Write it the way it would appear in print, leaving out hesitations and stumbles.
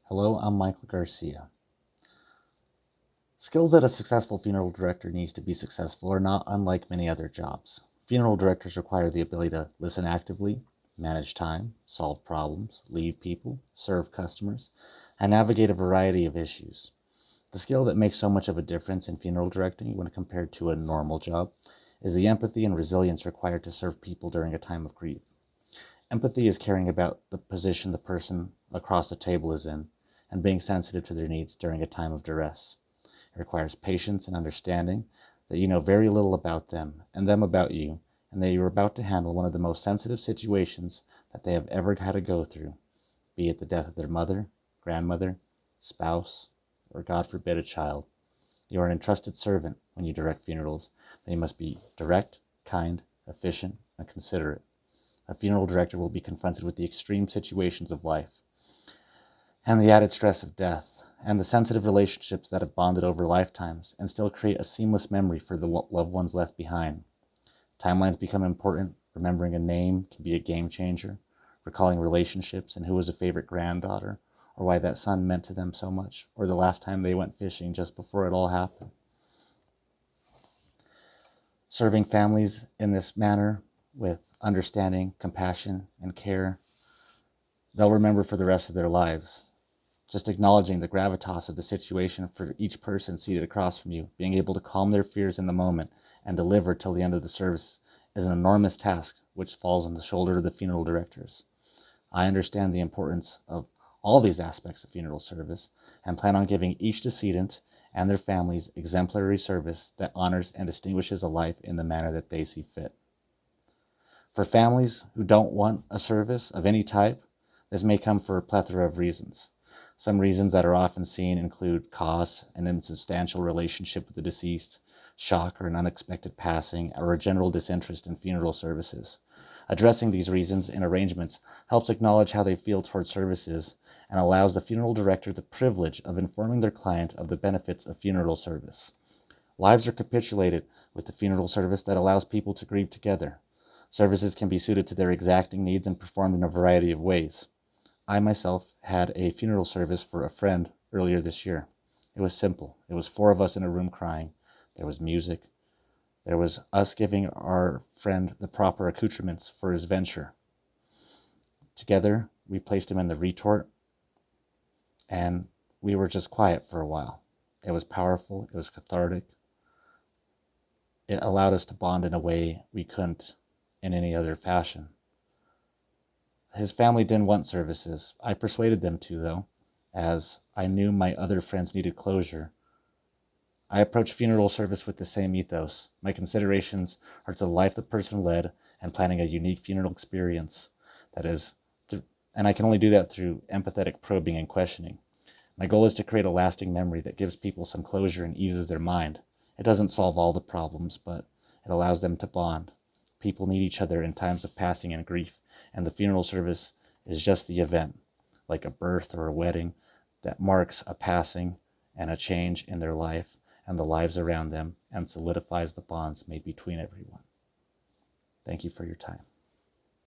Hello, I'm Michael Garcia. Skills that a successful funeral director needs to be successful are not unlike many other jobs. Funeral directors require the ability to listen actively, manage time, solve problems, lead people, serve customers, and navigate a variety of issues. The skill that makes so much of a difference in funeral directing when compared to a normal job is the empathy and resilience required to serve people during a time of grief. Empathy is caring about the position the person across the table is in and being sensitive to their needs during a time of duress. It requires patience and understanding that you know very little about them and them about you, and that you're about to handle one of the most sensitive situations that they have ever had to go through, be it the death of their mother, grandmother, spouse, or God forbid, a child. You are an entrusted servant when you direct funerals, that you must be direct, kind, efficient, and considerate. A funeral director will be confronted with the extreme situations of life and the added stress of death, and the sensitive relationships that have bonded over lifetimes and still create a seamless memory for the loved ones left behind. Timelines become important. Remembering a name can be a game changer. Recalling relationships and who was a favorite granddaughter, or why that son meant to them so much, or the last time they went fishing just before it all happened. Serving families in this manner with understanding, compassion, and care, they'll remember for the rest of their lives. Just acknowledging the gravitas of the situation for each person seated across from you, being able to calm their fears in the moment and deliver till the end of the service is an enormous task which falls on the shoulder of the funeral directors. I understand the importance of all these aspects of funeral service and plan on giving each decedent and their families exemplary service that honors and distinguishes a life in the manner that they see fit. For families who don't want a service of any type, this may come for a plethora of reasons. Some reasons that are often seen include costs, an insubstantial relationship with the deceased, shock or an unexpected passing, or a general disinterest in funeral services. Addressing these reasons in arrangements helps acknowledge how they feel toward services and allows the funeral director the privilege of informing their client of the benefits of funeral service. Lives are capitulated with the funeral service that allows people to grieve together. Services can be suited to their exacting needs and performed in a variety of ways. I myself had a funeral service for a friend earlier this year. It was simple. It was 4 of us in a room crying. There was music. There was us giving our friend the proper accoutrements for his venture. Together, we placed him in the retort, and we were just quiet for a while. It was powerful. It was cathartic. It allowed us to bond in a way we couldn't in any other fashion. His family didn't want services. I persuaded them to, though, as I knew my other friends needed closure. I approach funeral service with the same ethos. My considerations are to the life the person led and planning a unique funeral experience. And I can only do that through empathetic probing and questioning. My goal is to create a lasting memory that gives people some closure and eases their mind. It doesn't solve all the problems, but it allows them to bond. People need each other in times of passing and grief, and the funeral service is just the event, like a birth or a wedding, that marks a passing and a change in their life and the lives around them and solidifies the bonds made between everyone. Thank you for your time.